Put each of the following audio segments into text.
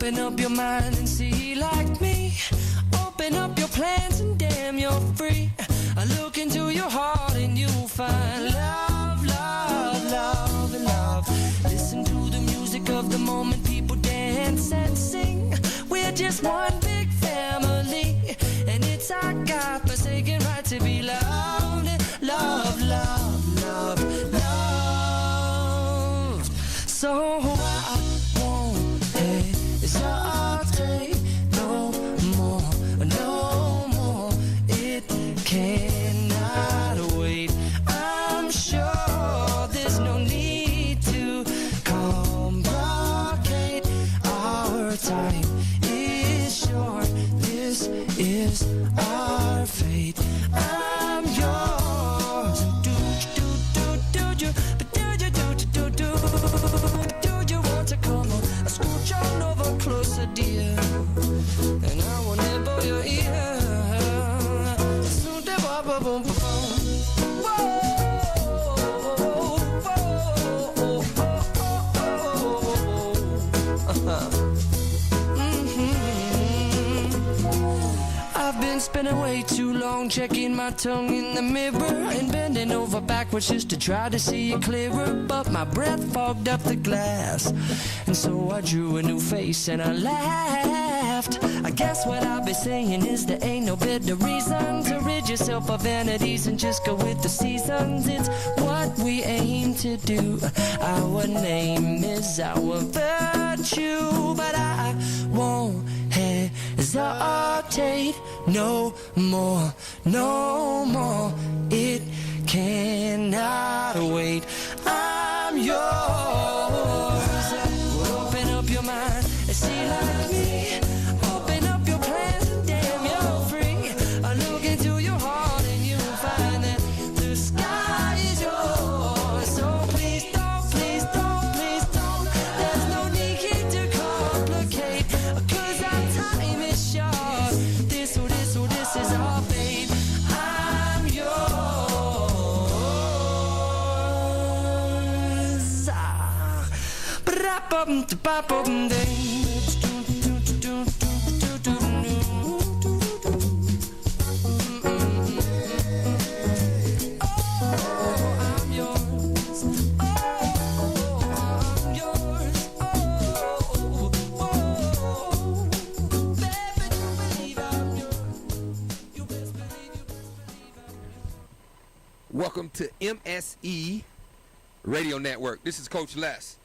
open up your mind and see like me. Open up your plans and damn, you're free. I look into your heart and you'll find love, love, love, and love. Listen to the music of the moment, people dance and sing. We're just one big family, and it's our God-forsaken right to be loved. Love, love, love, love. So I won't hesitate no more, no more. It cannot wait. I'm sure there's no need to complicate. Our time is short. This is our fate. I'm yours. Do you want to come on? I scooch on over closer, dear, and I will nibble your ear. I've been spending way too long checking my tongue in the mirror and bending over backwards just to try to see it clearer, but my breath fogged up the glass, and so I drew a new face and I laughed. I guess what I'll be saying is there ain't no better reason to rid yourself of vanities and just go with the seasons. It's what we aim to do. Our name is our virtue, but I won't hesitate no more, no more. It cannot wait. I'm yours. Open up your mind and see like me. Open up your plans and damn, you're free. I look into your heart and you'll find that the sky is yours. So please don't, please don't, please don't. There's no need here to complicate, 'cause our time is short. This is our fate. I'm yours. Welcome to MSE Radio Network. This is Coach Les.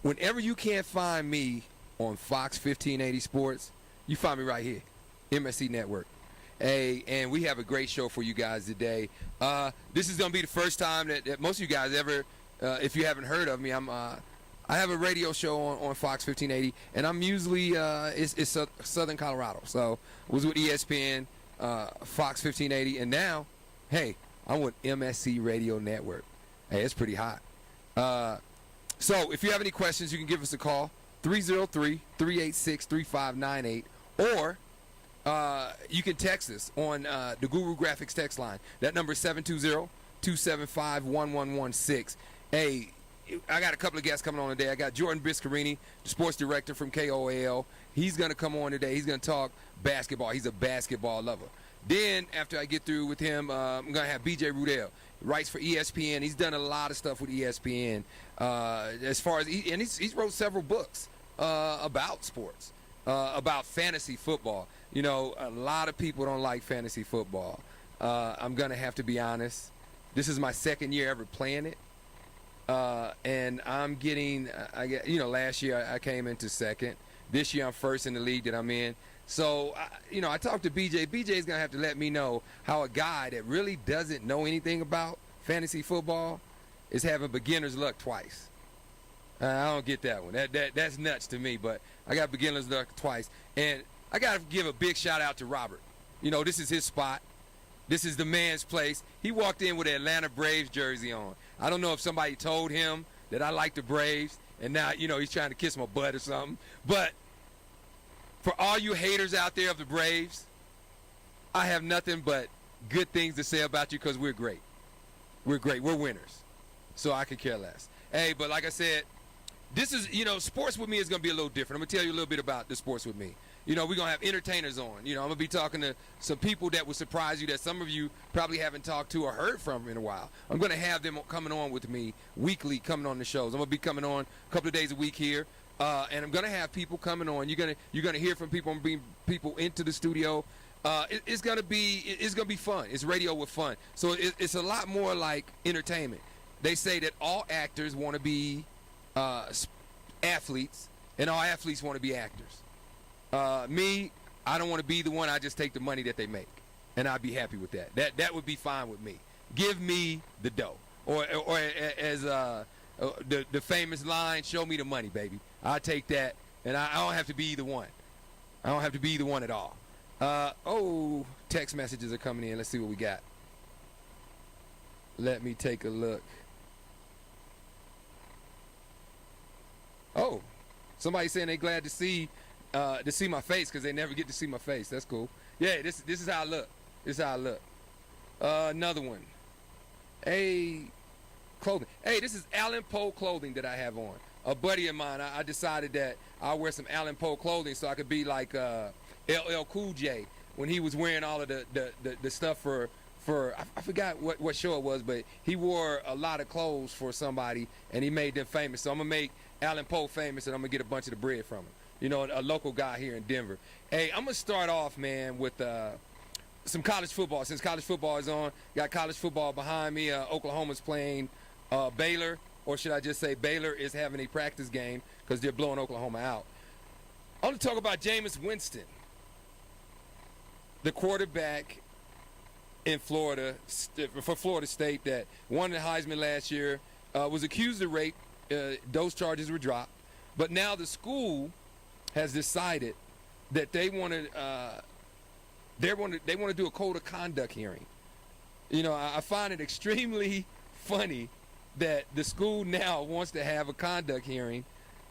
Whenever you can't find me on Fox 1580 Sports, you find me right here, MSE Network. Hey, and we have a great show for you guys today. This is going to be the first time that most of you guys ever, if you haven't heard of me, I have a radio show on Fox 1580, and I'm usually, it's Southern Colorado. So I was with ESPN, Fox 1580, and now, hey, I'm with MSC Radio Network. Hey, it's pretty hot. So if you have any questions, you can give us a call, 303-386-3598, or you can text us on the Guru Graphics text line. That number is 720-275-1116. Hey, I got a couple of guests coming on today. I got Jordan Biscarini, the sports director from KOAL. He's going to come on today. He's going to talk basketball. He's a basketball lover. Then, after I get through with him, I'm going to have B.J. Rudell. Writes for ESPN. He's done a lot of stuff with ESPN. As far as he's wrote several books about sports, about fantasy football. You know, a lot of people don't like fantasy football. I'm going to have to be honest. This is my second year ever playing it. And I'm getting, last year I came into second. This year I'm first in the league that I'm in. So, I talked to BJ. BJ's going to have to let me know how a guy that really doesn't know anything about fantasy football is having beginner's luck twice. I don't get that one. That's nuts to me, but I got beginner's luck twice. And I got to give a big shout out to Robert. You know, this is his spot. This is the man's place. He walked in with an Atlanta Braves jersey on. I don't know if somebody told him that I like the Braves, and now, he's trying to kiss my butt or something. But for all you haters out there of the Braves, I have nothing but good things to say about you because we're great. We're great. We're winners. So I could care less. Hey, but like I said, this is, sports with me is going to be a little different. I'm going to tell you a little bit about the sports with me. We're going to have entertainers on. I'm going to be talking to some people that will surprise you that some of you probably haven't talked to or heard from in a while. I'm going to have them coming on with me weekly, coming on the shows. I'm going to be coming on a couple of days a week here. And I'm going to have people coming on. You're going to hear from people. I'm bringing people into the studio. It's going to be fun. It's radio with fun. So it's a lot more like entertainment. They say that all actors want to be athletes, and all athletes want to be actors. Me, I don't want to be the one. I just take the money that they make, and I'd be happy with that. That would be fine with me. Give me the dough, or as the famous line, "Show me the money, baby." I take that, and I don't have to be either one. I don't have to be either one at all. Text messages are coming in. Let's see what we got. Let me take a look. Oh, somebody saying they glad to see my face because they never get to see my face. That's cool. Yeah, this is how I look. This is how I look. Another one. Clothing. Hey, this is Allen Poe clothing that I have on. A buddy of mine, I decided that I'll wear some Allen Poe clothing so I could be like LL Cool J when he was wearing all of the stuff for I forgot what show it was, but he wore a lot of clothes for somebody and he made them famous. So I'm gonna make Allen Poe famous and I'm gonna get a bunch of the bread from him. A local guy here in Denver. Hey, I'm gonna start off, man, with some college football. Since college football is on, got college football behind me. Oklahoma's playing Baylor, or should I just say Baylor is having a practice game because they're blowing Oklahoma out. I want to talk about Jameis Winston, the quarterback in Florida, for Florida State that won the Heisman last year, was accused of rape. Those charges were dropped. But now the school has decided that they want to do a code of conduct hearing. I find it extremely funny that the school now wants to have a conduct hearing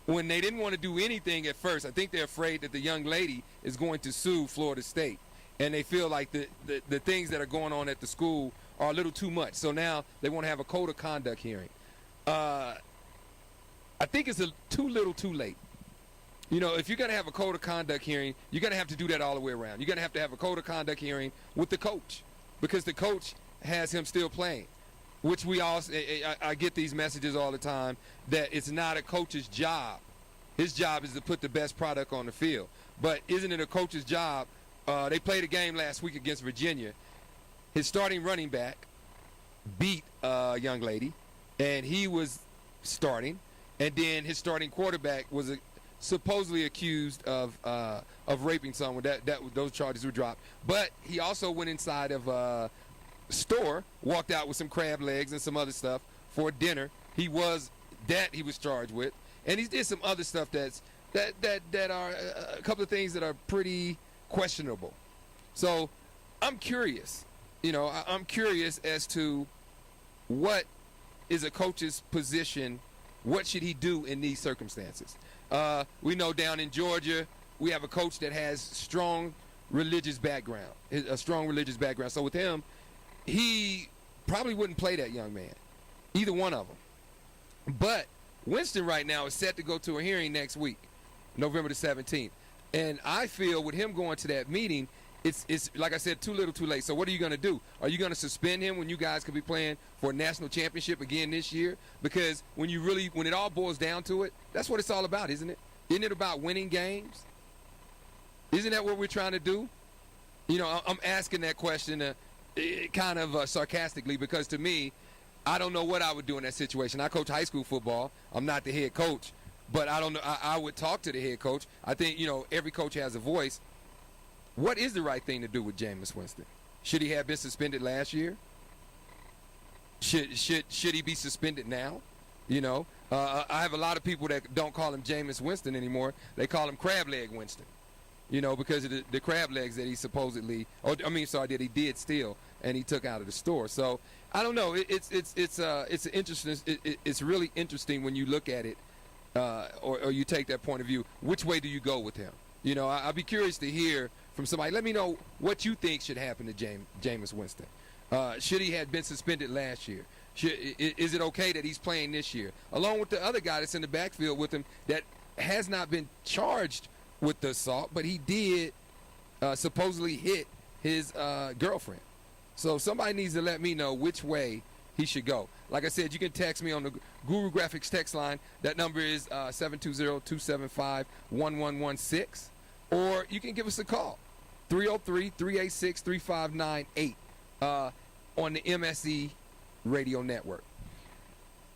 when they didn't want to do anything at first. I think they're afraid that the young lady is going to sue Florida State, and they feel like the things that are going on at the school are a little too much. So now they want to have a code of conduct hearing. I think it's too little too late. If you're going to have a code of conduct hearing, you're going to have to do that all the way around. You're going to have a code of conduct hearing with the coach because the coach has him still playing, which I get these messages all the time that it's not a coach's job. His job is to put the best product on the field. But isn't it a coach's job? They played a game last week against Virginia. His starting running back beat a young lady, and he was starting. And then his starting quarterback was supposedly accused of raping someone. Those charges were dropped. But he also went inside of a store, walked out with some crab legs and some other stuff for dinner. He was charged with, and he did some other stuff that are a couple of things that are pretty questionable. So I'm curious. I'm curious as to what is a coach's position. What should he do in these circumstances? We know down in Georgia, we have a coach that has a strong religious background. So with him, he probably wouldn't play that young man, either one of them. But Winston right now is set to go to a hearing next week, November the 17th. And I feel with him going to that meeting, it's like I said, too little too late. So what are you going to do? Are you going to suspend him when you guys could be playing for a national championship again this year? Because when it all boils down to it, that's what it's all about, isn't it? Isn't it about winning games? Isn't that what we're trying to do? I'm asking that question kind of sarcastically because to me, I don't know what I would do in that situation. I coach high school football. I'm not the head coach, but I don't know. I would talk to the head coach. I think, every coach has a voice. What is the right thing to do with Jameis Winston? Should he have been suspended last year? Should he be suspended now? I have a lot of people that don't call him Jameis Winston anymore. They call him Crab Leg Winston. Because of the crab legs that he that he did steal and he took out of the store. So I don't know. It's interesting. It's really interesting when you look at it, or you take that point of view. Which way do you go with him? I'd be curious to hear from somebody. Let me know what you think should happen to Jameis Winston. Should he have been suspended last year? Is it okay that he's playing this year? Along with the other guy that's in the backfield with him that has not been charged with the assault, but he did supposedly hit his girlfriend. So somebody needs to let me know which way he should go. Like I said, you can text me on the Guru Graphics text line. That number is 720-275-1116. Or you can give us a call, 303-386-3598 on the MSE Radio Network.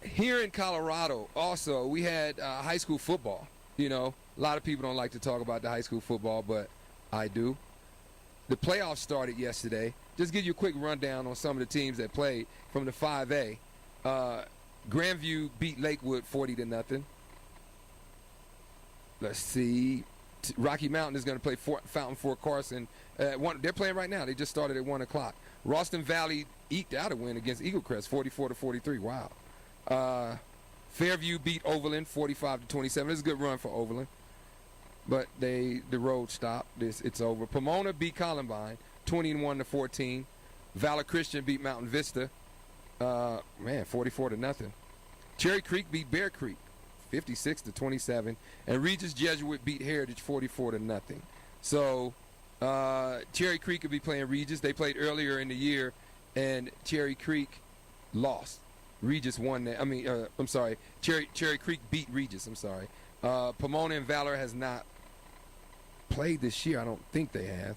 Here in Colorado, also, we had high school football. You know, a lot of people don't like to talk about the high school football, but I do. The playoffs started yesterday. Just give you a quick rundown on some of the teams that played from the 5A. Grandview beat Lakewood 40-0. Let's see. Rocky Mountain is going to play Fountain Fort Carson. They're playing right now. They just started at 1 o'clock. Ralston Valley eked out a win against Eagle Crest, 44-43. Wow. Fairview beat Overland 45-27. It's a good run for Overland, but the road stopped. It's over. Pomona beat Columbine 21-14. Valor Christian beat Mountain Vista 44-0. Cherry Creek beat Bear Creek 56-27, and Regis Jesuit beat Heritage 44-0. So Cherry Creek will be playing Regis. They played earlier in the year, and Cherry Creek lost. Regis won that. Cherry Creek beat Regis. Pomona and Valor has not played this year. I don't think they have.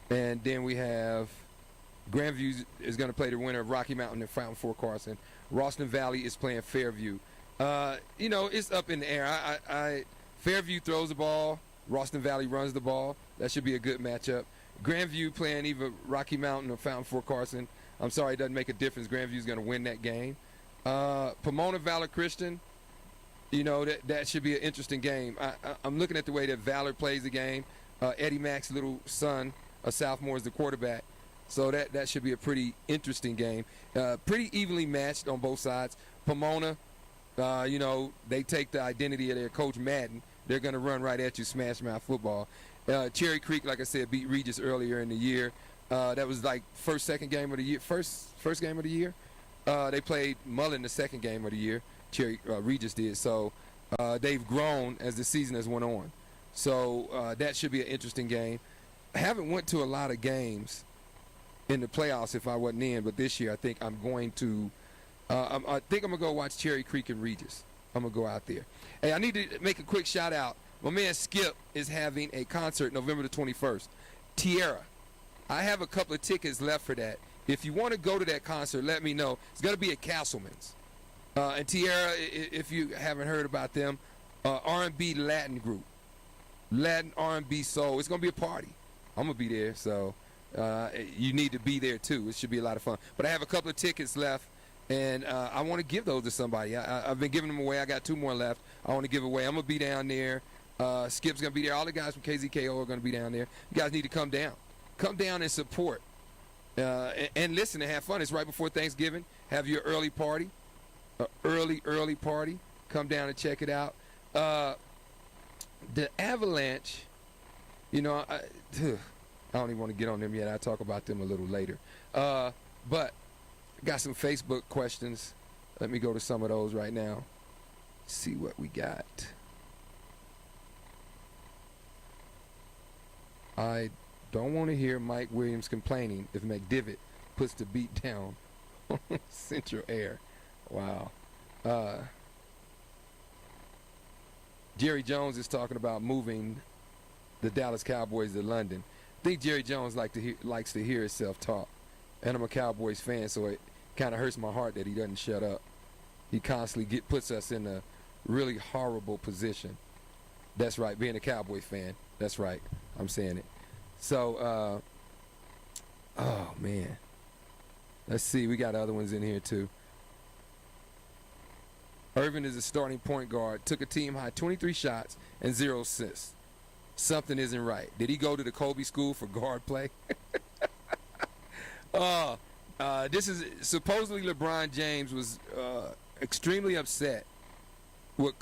And then we have Grandview is going to play the winner of Rocky Mountain and Fountain Fort Carson. Ralston Valley is playing Fairview. It's up in the air. Fairview throws the ball. Ralston Valley runs the ball. That should be a good matchup. Grandview playing either Rocky Mountain or Fountain Fort Carson. I'm sorry, it doesn't make a difference. Grandview's going to win that game. Pomona Valor Christian, that should be an interesting game. I'm looking at the way that Valor plays the game. Eddie Mack's little son, a sophomore, is the quarterback. So that should be a pretty interesting game. Pretty evenly matched on both sides. Pomona, they take the identity of their coach Madden. They're going to run right at you, smash mouth football. Cherry Creek, like I said, beat Regis earlier in the year. That was like second game of the year. First game of the year. They played Mullen the second game of the year. Regis did. So they've grown as the season has went on. So that should be an interesting game. I haven't went to a lot of games in the playoffs if I wasn't in, but this year I think I'm going to. I think I'm gonna go watch Cherry Creek and Regis. I'm gonna go out there. Hey, I need to make a quick shout out. My man Skip is having a concert November the 21st. Tierra. I have a couple of tickets left for that. If you want to go to that concert, let me know. It's going to be at Castleman's. And Tierra, if you haven't heard about them, R&B Latin group. Latin R&B soul. It's going to be a party. I'm going to be there, so you need to be there too. It should be a lot of fun. But I have a couple of tickets left, and I want to give those to somebody. I've been giving them away. I got 2 more left I want to give away. I'm going to be down there. Skip's going to be there. All the guys from KZKO are going to be down there. You guys need to come down. Come down and support. And listen and have fun. It's right before Thanksgiving. Have your early party. Early party. Come down and check it out. The Avalanche, I don't even want to get on them yet. I'll talk about them a little later. But got some Facebook questions. Let me go to some of those right now. See what we got. I don't want to hear Mike Williams complaining if McDivitt puts the beat down on Central Air. Wow. Jerry Jones is talking about moving the Dallas Cowboys to London. I think Jerry Jones likes to hear himself talk. And I'm a Cowboys fan, so it kind of hurts my heart that he doesn't shut up. He constantly puts us in a really horrible position. That's right, being a Cowboys fan. That's right. I'm saying it. So, oh, man. Let's see. We got other ones in here, too. Irvin is a starting point guard. Took a team high 23 shots and 0 assists. Something isn't right. Did he go to the Kobe School for guard play? This is supposedly LeBron James was extremely upset with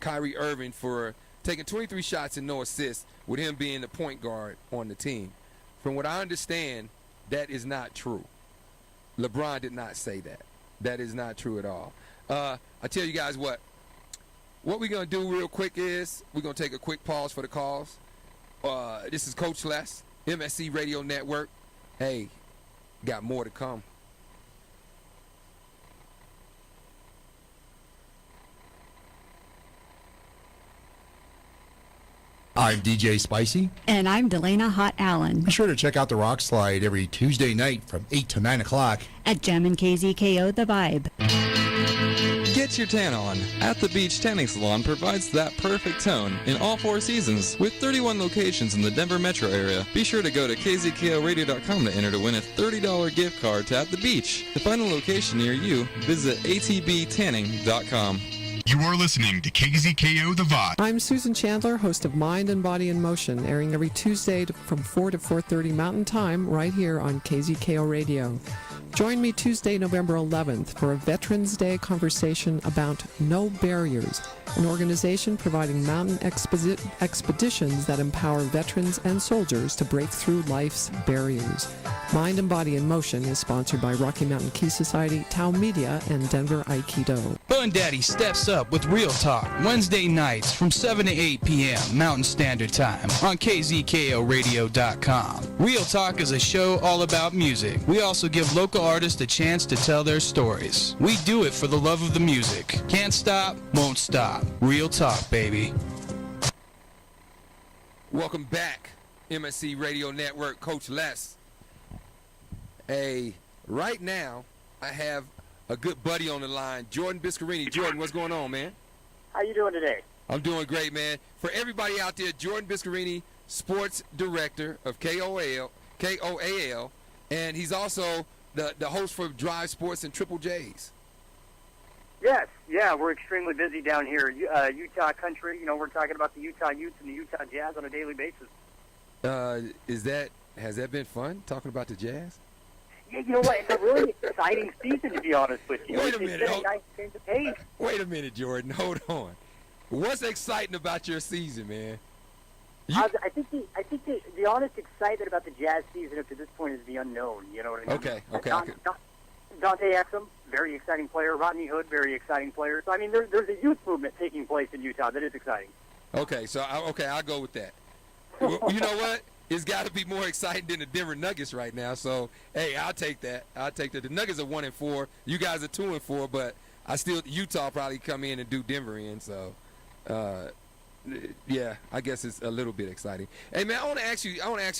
Kyrie Irving for taking 23 shots and no assists, with him being the point guard on the team. From what I understand, that is not true. LeBron did not say that. That is not true at all. I tell you guys what we're going to do real quick is we're going to take a quick pause for the calls. This is Coach Les, MSC Radio Network. Hey, got more to come. I'm DJ Spicy. And I'm Delana Hot Allen. Be sure to check out the Rock Slide every Tuesday night from 8 to 9 o'clock. At Gem and KZKO The Vibe. Get your tan on. At the Beach Tanning Salon provides that perfect tone in all 4 seasons. With 31 locations in the Denver metro area, be sure to go to kzkoradio.com to enter to win a $30 gift card to At the Beach. To find a location near you, visit atbtanning.com. You are listening to KZKO The Vibe. I'm Susan Chandler, host of Mind and Body in Motion, airing every Tuesday from 4 to 4:30 Mountain Time right here on KZKO Radio. Join me Tuesday, November 11th for a Veterans Day conversation about No Barriers, an organization providing mountain expeditions that empower veterans and soldiers to break through life's barriers. Mind and Body in Motion is sponsored by Rocky Mountain Key Society, Tau Media, and Denver Aikido. Bun Daddy steps up with Real Talk Wednesday nights from 7 to 8 p.m. Mountain Standard Time on KZKORadio.com. Real Talk is a show all about music. We also give local artists a chance to tell their stories. We do it for the love of the music. Can't stop, won't stop. Real Talk, baby. Welcome back, MSC Radio Network, Coach Les. Hey, right now, I have a good buddy on the line, Jordan Biscarini. Jordan, what's going on, man? How you doing today? I'm doing great, man. For everybody out there, Jordan Biscarini, sports director of KOAL, and he's also the host for Drive Sports and Triple J's. Yes, yeah, we're extremely busy down here. Utah country, we're talking about the Utah Utes and the Utah Jazz on a daily basis. Has that been fun, talking about the Jazz? Yeah, you know what? It's a really exciting season, to be honest with you. Wait a minute. It's a nice change of pace. Wait a minute, Jordan. Hold on. What's exciting about your season, man? I think the honest excitement about the Jazz season up to this point is the unknown. You know what I mean? Okay. Dante Exum, very exciting player. Rodney Hood, very exciting player. So, I mean, there's a youth movement taking place in Utah that is exciting. Okay, I'll go with that. You know what? It's got to be more exciting than the Denver Nuggets right now. So, hey, I'll take that. The Nuggets are 1-4. You guys are 2-4, but Utah probably come in and do Denver in. So, yeah, I guess it's a little bit exciting. Hey, man, I want to ask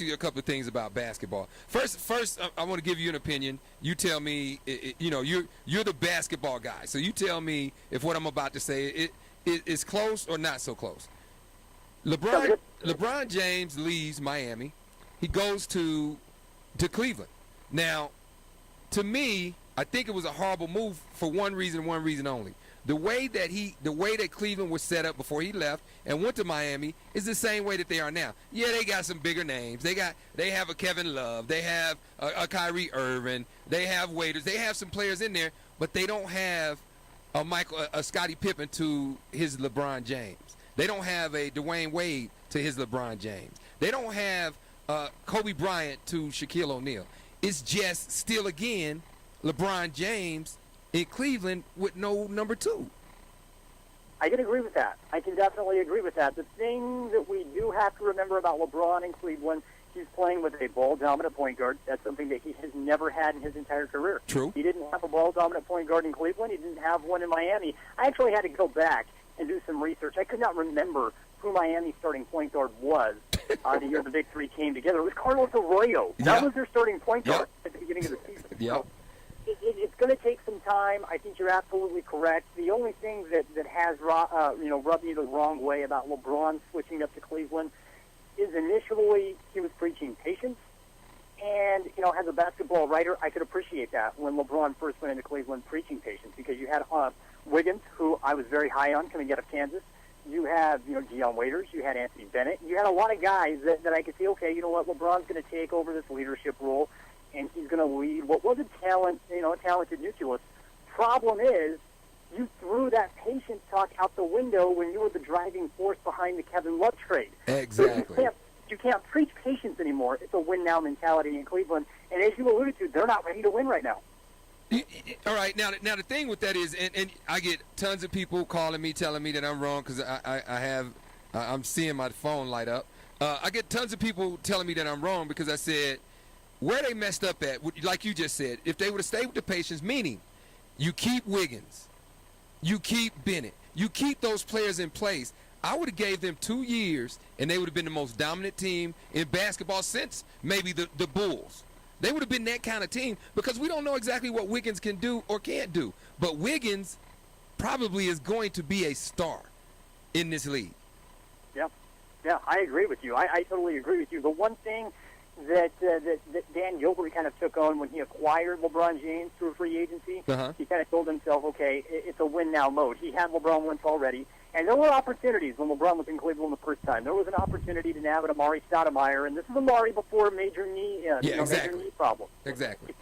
you a couple of things about basketball. First, I want to give you an opinion. You tell me, you're the basketball guy. So you tell me if what I'm about to say is close or not so close. LeBron James leaves Miami. He goes to Cleveland. Now, to me, I think it was a horrible move for one reason only. The way that Cleveland was set up before he left and went to Miami is the same way that they are now. Yeah, they got some bigger names. They have a Kevin Love. They have a Kyrie Irving. They have Waiters. They have some players in there, but they don't have a Scottie Pippen to his LeBron James. They don't have a Dwayne Wade to his LeBron James. They don't have Kobe Bryant to Shaquille O'Neal. It's just still, again, LeBron James in Cleveland with no number 2. I can agree with that. I can definitely agree with that. The thing that we do have to remember about LeBron in Cleveland, he's playing with a ball-dominant point guard. That's something that he has never had in his entire career. True. He didn't have a ball-dominant point guard in Cleveland. He didn't have one in Miami. I actually had to go back and do some research. I could not remember who Miami's starting point guard was the year the Big Three came together. It was Carlos Arroyo. That was their starting point guard at the beginning of the season. Yeah. So it's going to take some time. I think you're absolutely correct. The only thing that has rubbed me the wrong way about LeBron switching up to Cleveland is initially he was preaching patience. And, as a basketball writer, I could appreciate that when LeBron first went into Cleveland preaching patience, because you had Wiggins, who I was very high on coming out of Kansas. You have, Deion Waiters. You had Anthony Bennett. You had a lot of guys that I could see, okay, you know what, LeBron's going to take over this leadership role, and he's going to lead what was a talented nucleus. Problem is, you threw that patience talk out the window when you were the driving force behind the Kevin Love trade. Exactly. So you can't preach patience anymore. It's a win-now mentality in Cleveland. And as you alluded to, they're not ready to win right now. All right, now the thing with that is, and I get tons of people calling me, telling me that I'm wrong because I'm seeing my phone light up. I get tons of people telling me that I'm wrong because I said where they messed up at, like you just said, if they would have stayed with the Patients, meaning you keep Wiggins, you keep Bennett, you keep those players in place, I would have gave them 2 years and they would have been the most dominant team in basketball since maybe the Bulls. They would have been that kind of team because we don't know exactly what Wiggins can do or can't do. But Wiggins probably is going to be a star in this league. Yeah, I agree with you. I totally agree with you. The one thing that Dan Gilbert kind of took on when he acquired LeBron James through free agency, he kind of told himself, okay, it's a win-now mode. He had LeBron once already. And there were opportunities when LeBron was in Cleveland the first time. There was an opportunity to nab an Amari Stoudemire, and this is Amari before major knee, major knee problems. Exactly.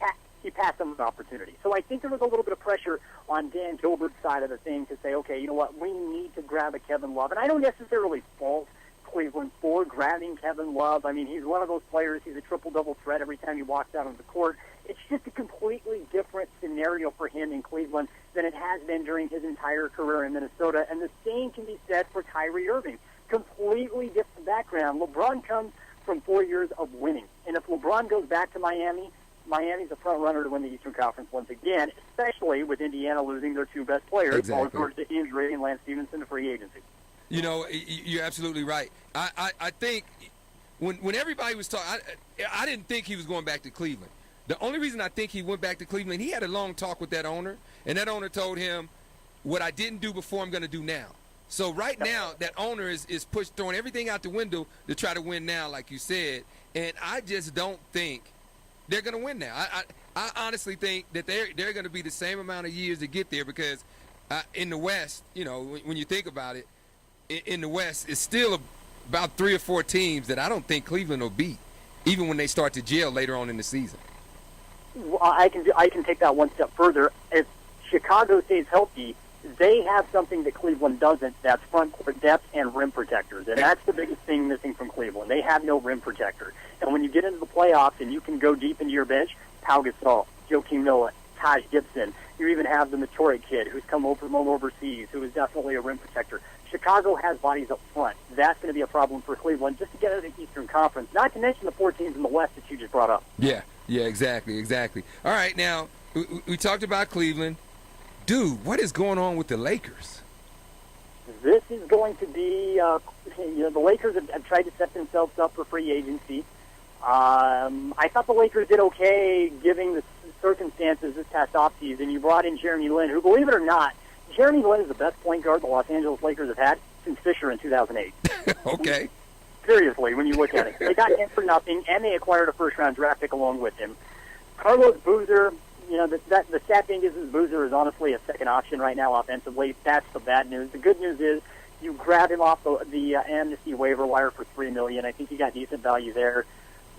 He passed him an opportunity. So I think there was a little bit of pressure on Dan Gilbert's side of the thing to say, okay, you know what, we need to grab a Kevin Love. And I don't necessarily fault Cleveland for grabbing Kevin Love. I mean, he's one of those players. He's a triple-double threat every time he walks out on the court. It's just a completely different scenario for him in Cleveland than it has been during his entire career in Minnesota. And the same can be said for Kyrie Irving. Completely different background. LeBron comes from 4 years of winning. And if LeBron goes back to Miami, Miami's a front runner to win the Eastern Conference once again, especially with Indiana losing their two best players, Paul George to injury and Lance Stevenson to free agency. You know, you're absolutely right. I think when everybody was talking, I didn't think he was going back to Cleveland. The only reason I think he went back to Cleveland, he had a long talk with that owner, and that owner told him, what I didn't do before, I'm going to do now. So right now, that owner is throwing everything out the window to try to win now, like you said, and I just don't think they're going to win now. I honestly think that they're going to be the same amount of years to get there because in the West, you know, when you think about it, in the West, it's still about 3 or 4 teams that I don't think Cleveland will beat, even when they start to gel later on in the season. Well, I can take that one step further. If Chicago stays healthy, they have something that Cleveland doesn't. That's front court depth and rim protectors, and that's the biggest thing missing from Cleveland. They have no rim protector. And when you get into the playoffs and you can go deep into your bench, Pau Gasol, Joakim Noah, Taj Gibson, you even have the Matore kid who's come over from overseas, who is definitely a rim protector. Chicago has bodies up front. That's going to be a problem for Cleveland just to get out of the Eastern Conference, not to mention the 4 teams in the West that you just brought up. Yeah, exactly. All right, now, we talked about Cleveland. Dude, what is going on with the Lakers? This is going to be, the Lakers have tried to set themselves up for free agency. I thought the Lakers did okay given the circumstances this past offseason. You brought in Jeremy Lin, who, believe it or not, Jeremy Lin is the best point guard the Los Angeles Lakers have had since Fisher in 2008. Okay. Seriously, when you look at it. They got him for nothing, and they acquired a first-round draft pick along with him. Carlos Boozer, the sad thing is Boozer is honestly a second option right now offensively. That's the bad news. The good news is you grab him off the amnesty waiver wire for $3 million. I think you got decent value there.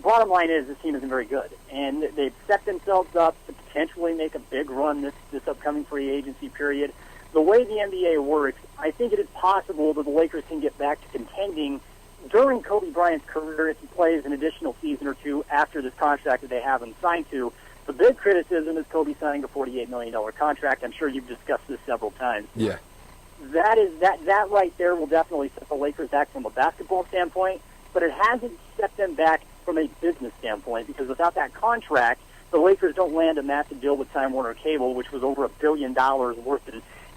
Bottom line is this team isn't very good, and they've set themselves up to potentially make a big run this upcoming free agency period. The way the NBA works, I think it is possible that the Lakers can get back to contending during Kobe Bryant's career if he plays an additional season or 2 after this contract that they have him signed to. The big criticism is Kobe signing a $48 million contract. I'm sure you've discussed this several times. Yeah. That right there will definitely set the Lakers back from a basketball standpoint, but it hasn't set them back from a business standpoint because without that contract, the Lakers don't land a massive deal with Time Warner Cable, which was over $1 billion worth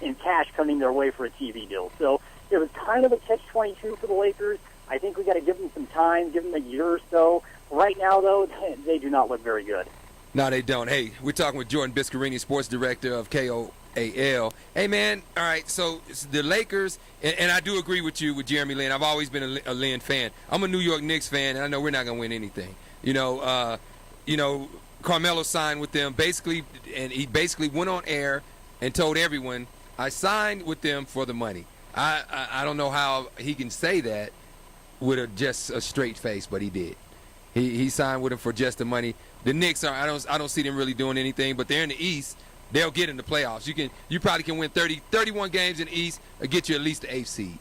in cash coming their way for a TV deal. So it was kind of a catch-22 for the Lakers. I think we got to give them some time, give them a year or so. Right now, though, they do not look very good. No, they don't. Hey, we're talking with Jordan Biscarini, sports director of KOAL. Hey, man, all right, so it's the Lakers, and I do agree with you with Jeremy Lin. I've always been a Lin fan. I'm a New York Knicks fan, and I know we're not going to win anything. Carmelo signed with them basically, and he basically went on air and told everyone, I signed with them for the money. I don't know how he can say that with just a straight face, but he did. He signed with them for just the money. The Knicks I don't see them really doing anything, but they're in the East. They'll get in the playoffs. You probably can win 31 games in the East or get you at least the 8th seed.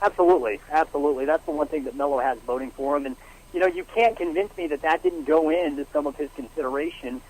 Absolutely. That's the one thing that Melo has voting for him. And, you can't convince me that didn't go into some of his consideration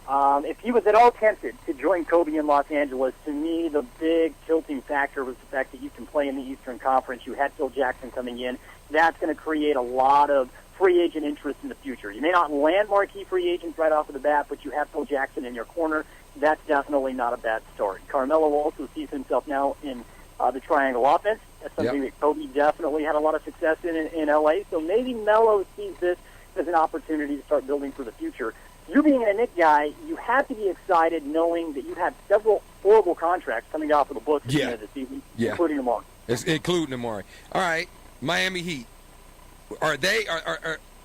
If he was at all tempted to join Kobe in Los Angeles, to me, the big tilting factor was the fact that you can play in the Eastern Conference. You had Phil Jackson coming in. That's going to create a lot of free agent interest in the future. You may not land marquee free agents right off of the bat, but you have Phil Jackson in your corner. That's definitely not a bad start. Carmelo also sees himself now in the triangle offense. That's something that Kobe definitely had a lot of success in L.A., so maybe Melo sees this as an opportunity to start building for the future. You being a Knicks guy, you have to be excited knowing that you have several horrible contracts coming off of the books at the end of the season, including Amari. Including Amari. All right, Miami Heat.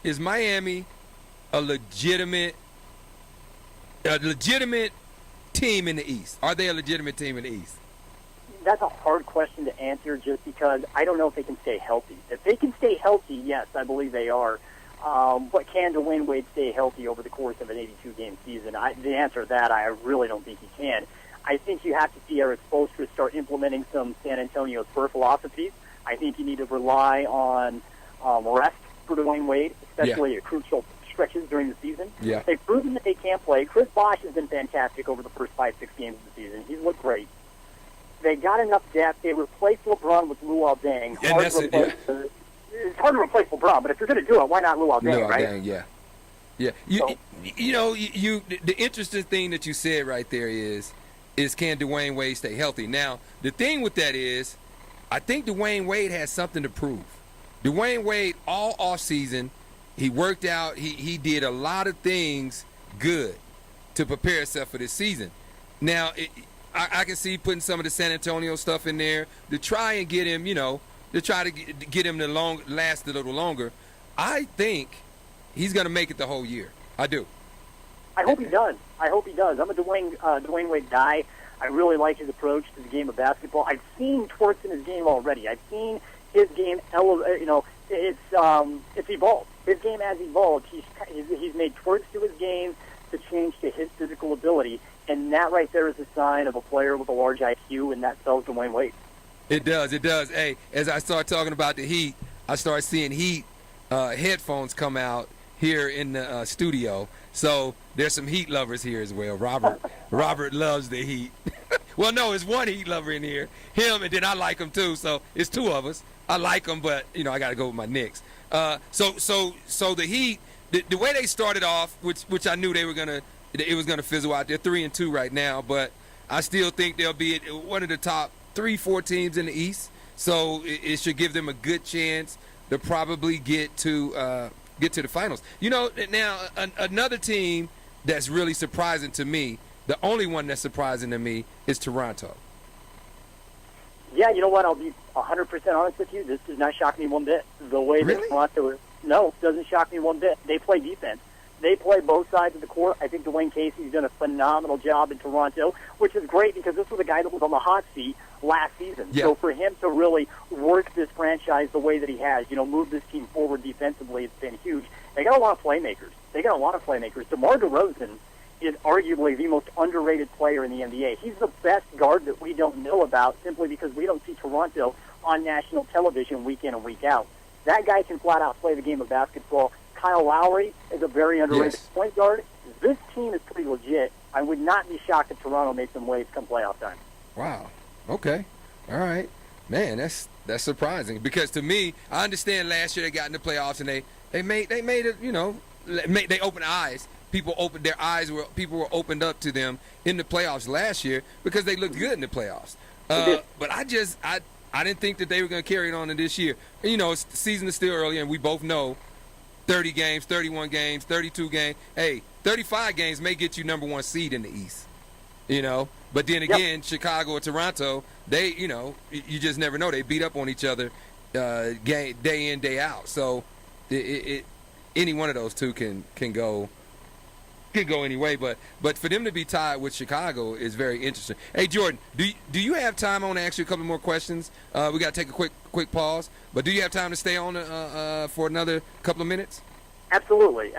Is Miami a legitimate team in the East? Are they a legitimate team in the East? That's a hard question to answer just because I don't know if they can stay healthy. If they can stay healthy, yes, I believe they are. But can Dwayne Wade stay healthy over the course of an 82-game season? The answer to that, I really don't think he can. I think you have to see Eric Spoelstra start implementing some San Antonio Spurs philosophies. I think you need to rely on rest for Dwayne Wade, especially at crucial stretches during the season. Yeah. They've proven that they can play. Chris Bosh has been fantastic over the first 5-6 games of the season. He's looked great. They got enough depth. They replaced LeBron with Luol Deng. It's hard to replace LeBron, but if you're going to do it, why not Luol Deng, right? Deng, yeah. The interesting thing that you said right there is can Dwayne Wade stay healthy? Now, the thing with that is, I think Dwayne Wade has something to prove. Dwayne Wade, all offseason, he worked out. He did a lot of things good to prepare himself for this season. Now, I can see putting some of the San Antonio stuff in there to try and get him, to try to get him to last a little longer. I think he's going to make it the whole year. I do. I hope he does. I'm a Dwayne Wade guy. I really like his approach to the game of basketball. I've seen twerks in his game already. I've seen his game it's evolved. His game has evolved. He's made twerks to his game to change to his physical ability, and that right there is a sign of a player with a large IQ, and that spells Dwayne Wade. It does. Hey, as I start talking about the Heat, I start seeing Heat headphones come out here in the studio. So there's some Heat lovers here as well. Robert loves the Heat. Well, no, it's one Heat lover in here. Him, and then I like him too. So it's two of us. I like him, but I got to go with my Knicks. So the Heat, the way they started off, which I knew it was gonna fizzle out. They're 3-2 right now, but I still think they'll be one of the top 3-4 teams in the East. So it should give them a good chance to probably get to the finals. Now another team that's really surprising to me, the only one that's surprising to me, is Toronto. Yeah, you know what? I'll be 100% honest with you. This does not shock me one bit. The way that Toronto is, no, it doesn't shock me one bit. They play defense. They play both sides of the court. I think Dwayne Casey's done a phenomenal job in Toronto, which is great because this was a guy that was on the hot seat last season. Yeah. So for him to really work this franchise the way that he has, move this team forward defensively, it's been huge. They got a lot of playmakers. DeMar DeRozan is arguably the most underrated player in the NBA. He's the best guard that we don't know about simply because we don't see Toronto on national television week in and week out. That guy can flat out play the game of basketball. Kyle Lowry is a very underrated point guard. This team is pretty legit. I would not be shocked if Toronto made some waves come playoff time. Wow. Okay. All right. Man, that's surprising because to me, I understand last year they got in the playoffs and they made it, they opened eyes. People opened their eyes. People were opened up to them in the playoffs last year because they looked good in the playoffs. But I didn't think that they were going to carry it on in this year. The season is still early, and we both know 30 games, 31 games, 32 games. Hey, 35 games may get you number one seed in the East. But then again, Chicago or Toronto, they, you just never know. They beat up on each other day in, day out. So any one of those two can go any way, but for them to be tied with Chicago is very interesting. Hey, Jordan, do you have time? I want to ask you a couple more questions. We got to take a quick pause, but do you have time to stay on for another couple of minutes? Absolutely.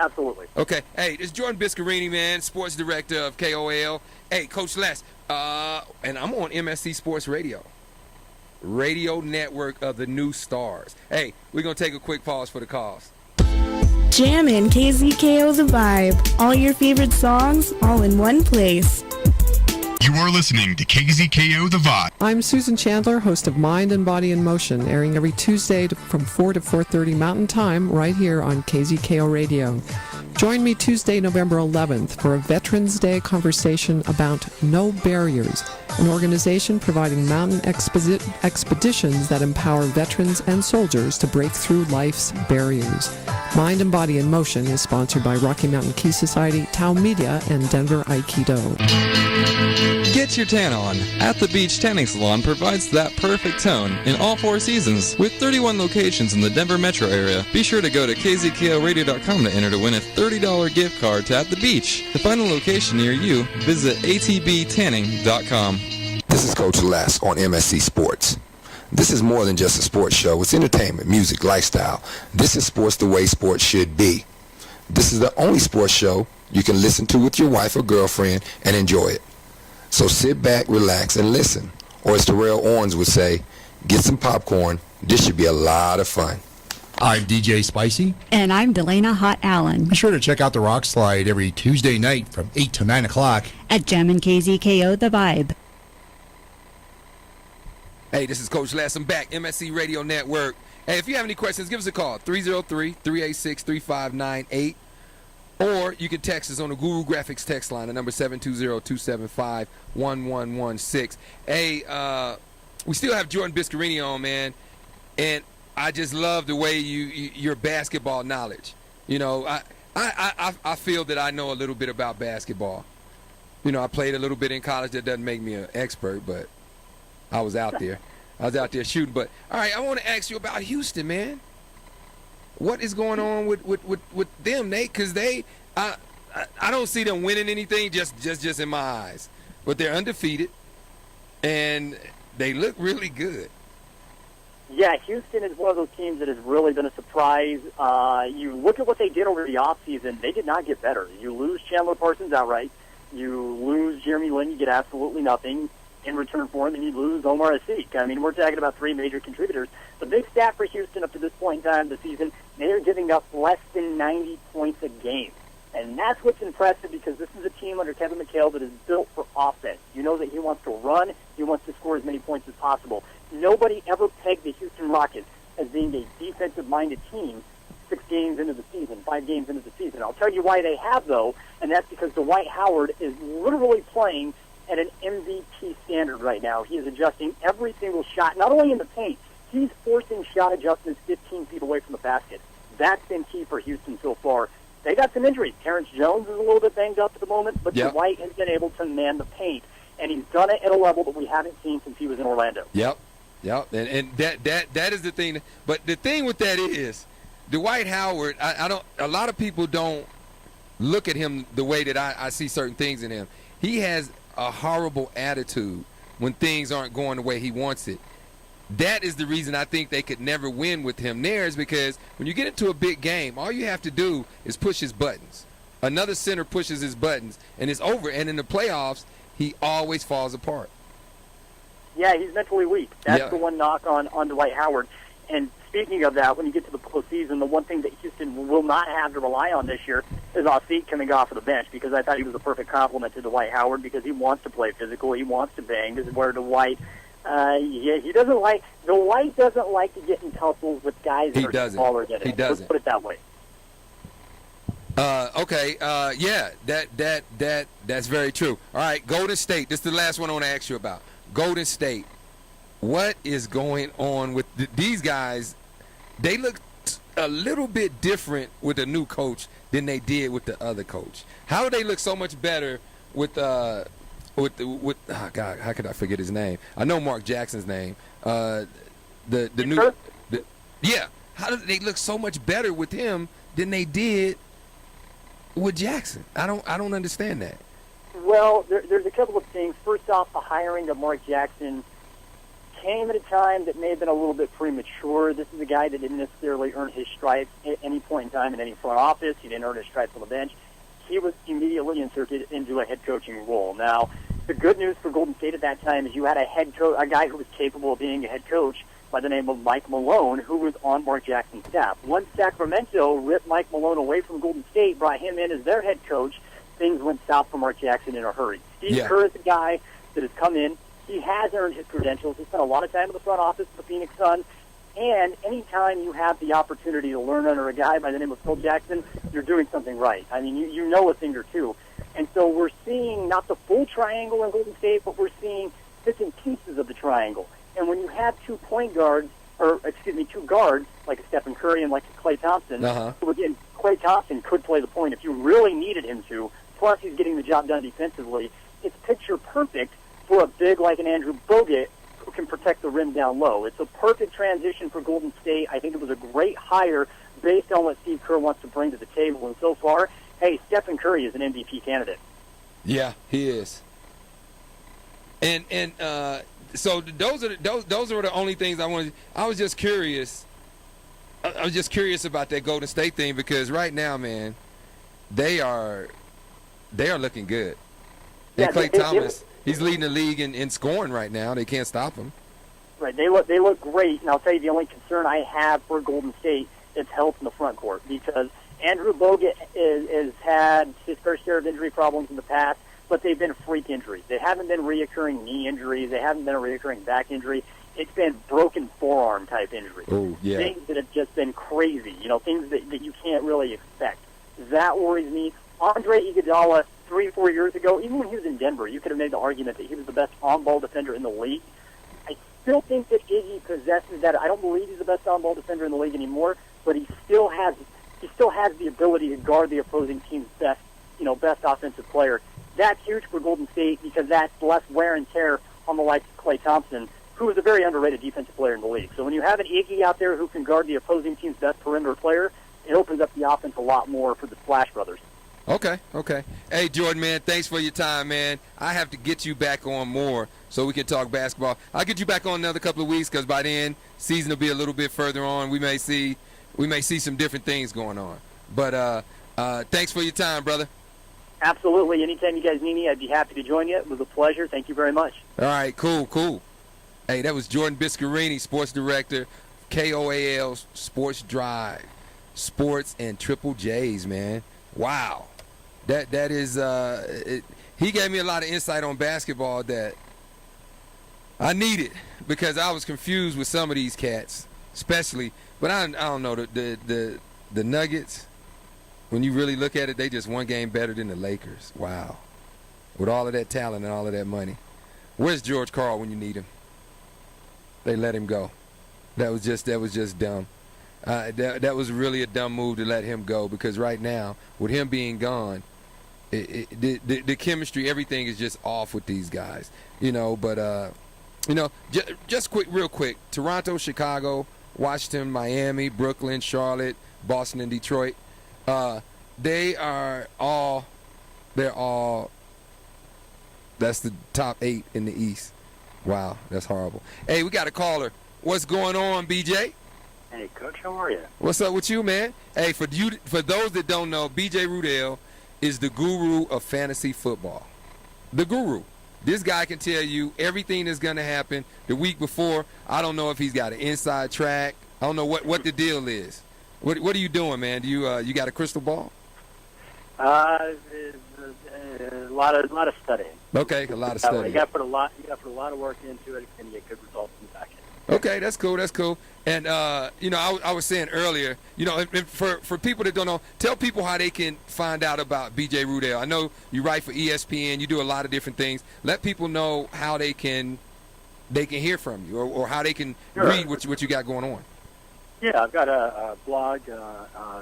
Okay. Hey, it's Jordan Biscarini, man, sports director of KOAL. Hey, Coach Les, and I'm on MSC Sports Radio network of the new stars. Hey, we're going to take a quick pause for the calls. Jammin' KZKO The Vibe. All your favorite songs, all in one place. You are listening to KZKO The Vibe. I'm Susan Chandler, host of Mind and Body in Motion, airing every Tuesday from 4 to 4:30 Mountain Time right here on KZKO Radio. Join me Tuesday, November 11th for a Veterans Day conversation about No Barriers, an organization providing mountain expeditions that empower veterans and soldiers to break through life's barriers. Mind and Body in Motion is sponsored by Rocky Mountain Key Society, Tau Media, and Denver Aikido. Get your tan on. At the Beach Tanning Salon provides that perfect tone in all 4 seasons. With 31 locations in the Denver metro area, be sure to go to kzkoradio.com to enter to win a $30 gift card to At the Beach. To find a location near you, visit atbtanning.com. This is Coach Les on MSC Sports. This is more than just a sports show. It's entertainment, music, lifestyle. This is sports the way sports should be. This is the only sports show you can listen to with your wife or girlfriend and enjoy it. So sit back, relax, and listen. Or as Terrell Owens would say, get some popcorn. This should be a lot of fun. I'm DJ Spicy. And I'm Delana Hot Allen. Be sure to check out the Rock Slide every Tuesday night from 8 to 9 o'clock. At Jammin' KZKO The Vibe. Hey, this is Coach Les. I'm back, MSC Radio Network. Hey, if you have any questions, give us a call, 303-386-3598. Or you can text us on the Guru Graphics text line, the number 720-275-1116. Hey, we still have Jordan Biscarini on, man, and I just love the way your basketball knowledge. You know, I feel that I know a little bit about basketball. You know, I played a little bit in college. That doesn't make me an expert, but I was out there. I was out there shooting. But, all right, I want to ask you about Houston, man. What is going on with them, Nate? Because I don't see them winning anything just in my eyes. But they're undefeated, and they look really good. Yeah, Houston is one of those teams that has really been a surprise. You look at what they did over the offseason, they did not get better. You lose Chandler Parsons outright. You lose Jeremy Lin, you get absolutely nothing in return for him, and you lose Omar Asik. I mean, we're talking about 3 major contributors. The big stat for Houston up to this point in time of the season, they are giving up less than 90 points a game. And that's what's impressive, because this is a team under Kevin McHale that is built for offense. You know that he wants to run, he wants to score as many points as possible. Nobody ever pegged the Houston Rockets as being a defensive-minded team 6 games into the season, 5 games into the season. I'll tell you why they have, though, and that's because Dwight Howard is literally playing at an MVP standard right now. He is adjusting every single shot, not only in the paint, he's forcing shot adjustments 15 feet away from the basket. That's been key for Houston so far. They got some injuries. Terrence Jones is a little bit banged up at the moment, but Yep. Dwight has been able to man the paint, and he's done it at a level that we haven't seen since he was in Orlando. Yep. And that is the thing. But the thing with that is, Dwight Howard, a lot of people don't look at him the way that I see certain things in him. He has a horrible attitude when things aren't going the way he wants it. That is the reason I think they could never win with him there, is because when you get into a big game, all you have to do is push his buttons. Another center pushes his buttons, and it's over. And in the playoffs, he always falls apart. Yeah, he's mentally weak. That's Yeah. the one knock on Dwight Howard. And speaking of that, when you get to the postseason, the one thing that Houston will not have to rely on this year is Asik coming off of the bench, because I thought he was a perfect complement to Dwight Howard, because he wants to play physical, he wants to bang. This is where Dwight, he doesn't like, Dwight doesn't like to get in tussles with guys that are smaller than him. He doesn't. Let's put it that way. Okay. Yeah. That's very true. All right. Golden State. This is the last one I want to ask you about. Golden State. What is going on with these guys? They look a little bit different with a new coach than they did with the other coach. How do they look so much better with oh God, how could I forget his name? I know Mark Jackson's name. Yeah. How do they look so much better with him than they did with Jackson? I don't understand that. Well, there's a couple of things. First off, the hiring of Mark Jackson came at a time that may have been a little bit premature. This is a guy that didn't necessarily earn his stripes at any point in time in any front office. He didn't earn his stripes on the bench. He was immediately inserted into a head coaching role. Now, the good news for Golden State at that time is you had a head coach, a guy who was capable of being a head coach by the name of Mike Malone, who was on Mark Jackson's staff. Once Sacramento ripped Mike Malone away from Golden State, brought him in as their head coach, things went south for Mark Jackson in a hurry. Steve Kerr is the guy that has come in. He has earned his credentials. He spent a lot of time in the front office of the Phoenix Suns. And anytime you have the opportunity to learn under a guy by the name of Phil Jackson, you're doing something right. I mean, you know a thing or two. And so we're seeing not the full triangle in Golden State, but we're seeing bits and pieces of the triangle. And when you have two guards, like a Stephen Curry and like a Klay Thompson, who again, Klay Thompson could play the point if you really needed him to, plus he's getting the job done defensively, it's picture perfect for a big like an Andrew Bogut who can protect the rim down low. It's a perfect transition for Golden State. I think it was a great hire based on what Steve Kerr wants to bring to the table. And so far, hey, Stephen Curry is an MVP candidate. Yeah, he is. And so those are the only things I wanted. I was just curious. I was just curious about that Golden State thing because right now, man, they are looking good. And Klay Thomas, he's leading the league in scoring right now. They can't stop him. Right, they look great. And I'll tell you, the only concern I have for Golden State is health in the front court because Andrew Bogut has had his fair share of injury problems in the past, but they've been freak injuries. They haven't been reoccurring knee injuries. They haven't been a reoccurring back injury. It's been broken forearm type injuries. Oh, yeah. Things that have just been crazy, things that you can't really expect. That worries me. Andre Iguodala, 3-4 years ago, even when he was in Denver, you could have made the argument that he was the best on-ball defender in the league. I still think that Iggy possesses that. I don't believe he's the best on-ball defender in the league anymore, but he still has the ability to guard the opposing team's best offensive player. That's huge for Golden State because that's less wear and tear on the likes of Klay Thompson, who is a very underrated defensive player in the league. So when you have an Iggy out there who can guard the opposing team's best perimeter player, it opens up the offense a lot more for the Splash Brothers. Okay. Hey, Jordan, man, thanks for your time, man. I have to get you back on more so we can talk basketball. I'll get you back on another couple of weeks because by then, season will be a little bit further on. We may see some different things going on. But thanks for your time, brother. Absolutely. Anytime you guys need me, I'd be happy to join you. It was a pleasure. Thank you very much. All right, cool. Hey, that was Jordan Biscarini, sports director, KOAL Sports Drive, Sports and Triple J's, man. Wow. That is he gave me a lot of insight on basketball that I needed because I was confused with some of these cats, especially. But I don't know the Nuggets. When you really look at it, they just one game better than the Lakers. Wow. With all of that talent and all of that money. Where's George Karl when you need him? They let him go. That was just dumb. That was really a dumb move to let him go because right now, with him being gone, the chemistry, everything is just off with these guys. But just real quick, Toronto, Chicago, Washington, Miami, Brooklyn, Charlotte, Boston, and Detroit. They're all that's the top 8 in the East. Wow, that's horrible. Hey, we got a caller. What's going on, BJ? Hey, Coach, how are you? What's up with you, man? Hey, for those that don't know, BJ Rudell is the guru of fantasy football. The guru. This guy can tell you everything that's going to happen the week before. I don't know if he's got an inside track. I don't know what the deal is. What are you doing, man? Do you got a crystal ball? A lot of studying. Okay, a lot of studying. You got to put a lot of work into it and get good results in the back end. Okay, that's cool. And I was saying earlier, and for people that don't know, tell people how they can find out about BJ Rudell. I know you write for ESPN, you do a lot of different things. Let people know how they can hear from you or how they can read what you got going on. Yeah, I've got a blog,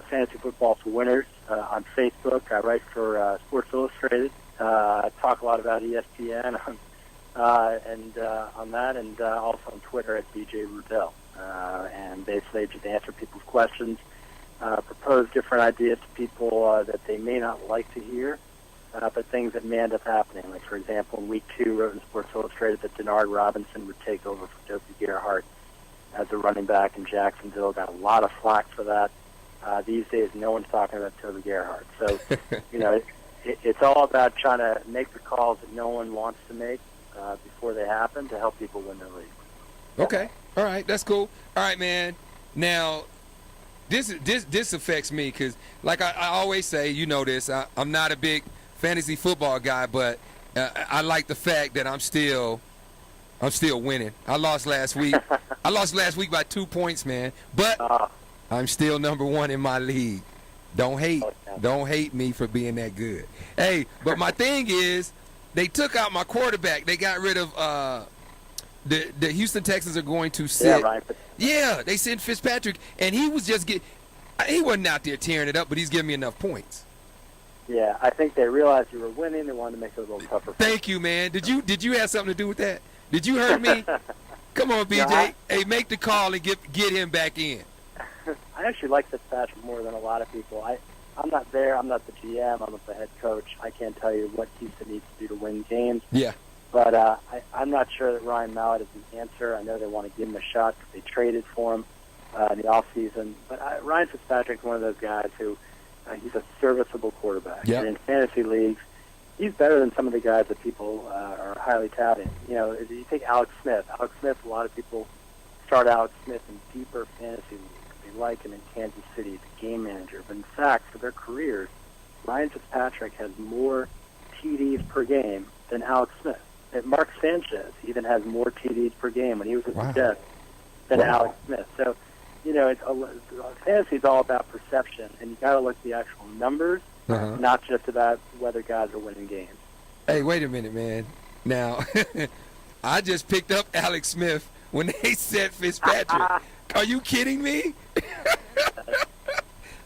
Fantasy Football for Winners, on Facebook. I write for Sports Illustrated. I talk a lot about ESPN on that, and also on Twitter at BJ Rudell. And basically just answer people's questions, propose different ideas to people that they may not like to hear, but things that may end up happening. Like, for example, in Week 2, wrote in Sports Illustrated that Denard Robinson would take over for Toby Gerhart as a running back in Jacksonville. Got a lot of flack for that. These days, no one's talking about Toby Gerhart. So, it's all about trying to make the calls that no one wants to make before they happen to help people win their league. Okay. All right. That's cool. All right, man. Now, this affects me because, like I always say, you know this. I'm not a big fantasy football guy, but I like the fact that I'm still winning. I lost last week. I lost last week by 2 points, man. But I'm still number one in my league. Don't hate me for being that good. Hey, but my thing is, they took out my quarterback. They got rid of the Houston Texans are going to sit. Yeah, right. Yeah, they sent Fitzpatrick, and he was just he wasn't out there tearing it up, but he's giving me enough points. Yeah, I think they realized you were winning. They wanted to make it a little tougher. Thank you, man. Did you have something to do with that? Did you hurt me? Come on, BJ. No, hey, make the call and get him back in. I actually like Fitzpatrick more than a lot of people. I'm not there. I'm not the GM. I'm not the head coach. I can't tell you what Houston needs to do to win games. Yeah. But I'm not sure that Ryan Mallett is the answer. I know they want to give him a shot because they traded for him in the offseason. But Ryan Fitzpatrick is one of those guys who he's a serviceable quarterback. Yep. And in fantasy leagues, he's better than some of the guys that people are highly touting. You know, if you take Alex Smith. Alex Smith, a lot of people start Alex Smith in deeper fantasy leagues. They like him in Kansas City as a game manager. But in fact, for their careers, Ryan Fitzpatrick has more TDs per game than Alex Smith. And Mark Sanchez even has more TDs per game when he was at the Jets than Alex Smith. So, you know, fantasy is all about perception, and you got to look at the actual numbers, not just about whether guys are winning games. Hey, wait a minute, man. Now, I just picked up Alex Smith when they said Fitzpatrick. Are you kidding me?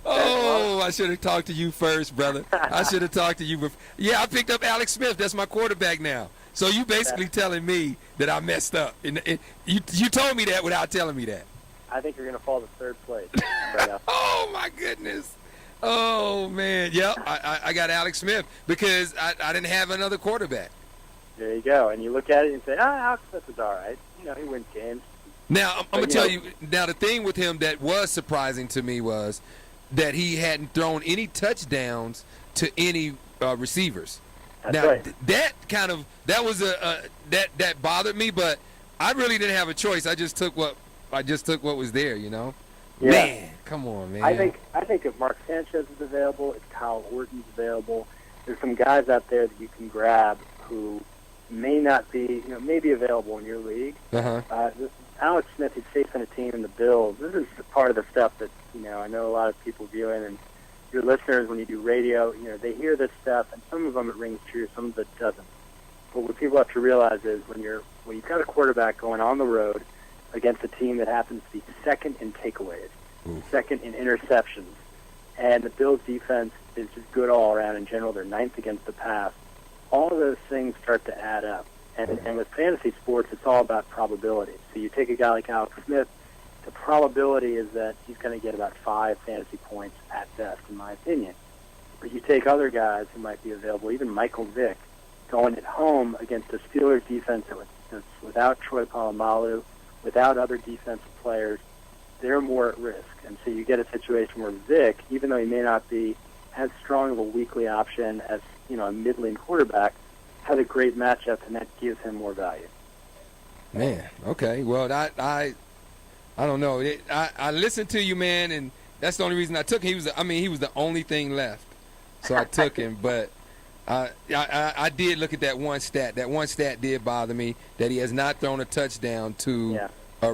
Oh, I should have talked to you first, brother. I should have talked to you before. Yeah, I picked up Alex Smith. That's my quarterback now. So you basically telling me that I messed up. And you told me that without telling me that. I think you're going to fall to third place. Oh, my goodness. Oh, man. Yeah, I got Alex Smith because I didn't have another quarterback. There you go. And you look at it and say, Alex Smith is all right. You know, he wins games. Now, I'm going to tell you, now the thing with him that was surprising to me was that he hadn't thrown any touchdowns to any receivers. That's now, right. That bothered me, but I really didn't have a choice. I just took what was there, you know. Yeah. Man, come on, man. I think if Mark Sanchez is available, if Kyle Orton's available, there's some guys out there that you can grab who may not be, may be available in your league. Alex Smith, he's facing a team in the Bills. This is part of the stuff that, I know a lot of people viewing, and your listeners, when you do radio, they hear this stuff, and some of them it rings true, some of it doesn't. But what people have to realize is when you've got a quarterback going on the road against a team that happens to be second in takeaways, second in interceptions, and the Bills' defense is just good all around in general, they're ninth against the pass, all of those things start to add up. And with fantasy sports, it's all about probability. So you take a guy like Alex Smith, the probability is that he's going to get about 5 fantasy points at best, in my opinion. But you take other guys who might be available, even Michael Vick, going at home against a Steelers defense that's without Troy Polamalu, without other defensive players, they're more at risk. And so you get a situation where Vick, even though he may not be as strong of a weekly option as a middling quarterback, has a great matchup, and that gives him more value. Man, okay. Well, I don't know. I listened to you, man, and that's the only reason I took him. He was the only thing left, so I took him. But I did look at that one stat. That one stat did bother me, that he has not thrown a touchdown to a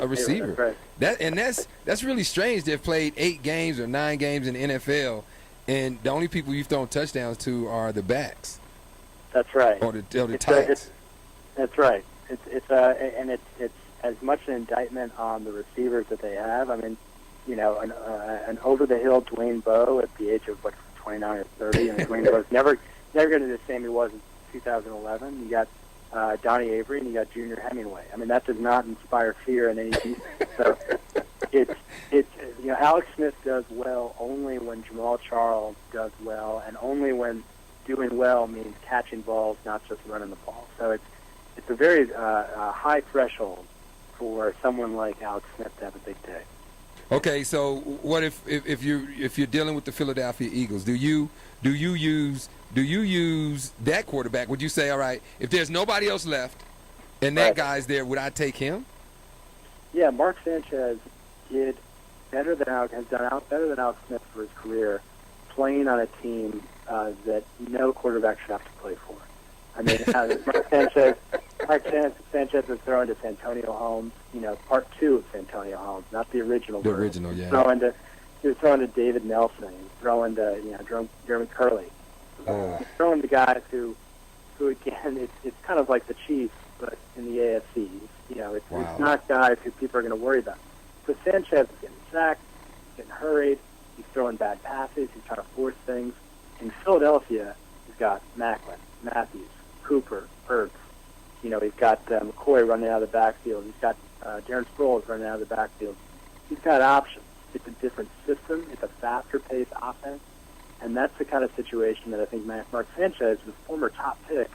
receiver. That's right. That's really strange. They've played 8 games or 9 games in the NFL, and the only people you've thrown touchdowns to are the backs. That's right. Or the tights. That's right. It's as much an indictment on the receivers that they have. I mean, an over-the-hill Dwayne Bowe at the age of 29 or 30. And Dwayne Bowe's never going to be the same he was in 2011. You got Donnie Avery and you got Junior Hemingway. I mean, that does not inspire fear in any defense. So it's Alex Smith does well only when Jamal Charles does well, and only when doing well means catching balls, not just running the ball. So it's a very high threshold for someone like Alex Smith to have a big day. Okay, so what if you're dealing with the Philadelphia Eagles? Do you use that quarterback? Would you say, all right, if there's nobody else left, and that guy's there, would I take him? Yeah, Mark Sanchez did better than Alex Smith for his career, playing on a team that no quarterback should have to play for. I mean, Mark Sanchez was thrown to Santonio Holmes, part 2 of Santonio Holmes, not the original. The version. original, yeah. He was throwing to David Nelson. He was throwing to Jeremy Curley. Throwing to guys who again, it's kind of like the Chiefs, but in the AFC. It's not guys who people are going to worry about. So Sanchez is getting sacked, getting hurried. He's throwing bad passes. He's trying to force things. In Philadelphia, he's got Macklin, Matthews, Cooper, Ertz. He's got McCoy running out of the backfield. He's got Darren Sproles running out of the backfield. He's got options. It's a different system. It's a faster-paced offense. And that's the kind of situation that I think Mark Sanchez, the former top pick,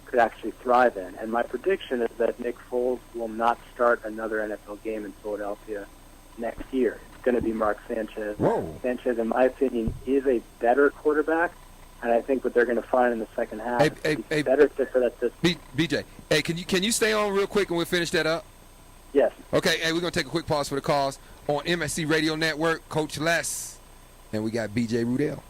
could actually thrive in. And my prediction is that Nick Foles will not start another NFL game in Philadelphia next year. It's going to be Mark Sanchez. Whoa. Sanchez, in my opinion, is a better quarterback. And I think what they're going to find in the second half is a better fit for that system. BJ, hey, can you stay on real quick and we'll finish that up? Yes. Okay, hey, we're going to take a quick pause for the calls on MSC Radio Network. Coach Les, and we got BJ Rudell.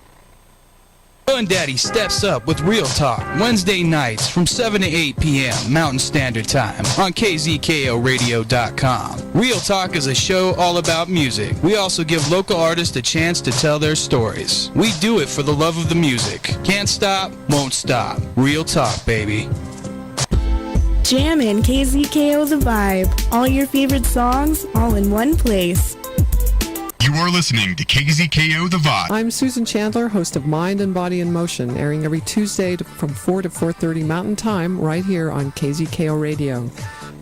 Joe Daddy steps up with Real Talk Wednesday nights from 7 to 8 p.m. Mountain Standard Time on KZKORadio.com. Real Talk is a show all about music. We also give local artists a chance to tell their stories. We do it for the love of the music. Can't stop, won't stop. Real Talk, baby. Jammin' KZKO The Vibe. All your favorite songs, all in one place. You are listening to KZKO The Vibe. I'm Susan Chandler, host of Mind and Body in Motion, airing every Tuesday from 4 to 4:30 Mountain Time right here on KZKO Radio.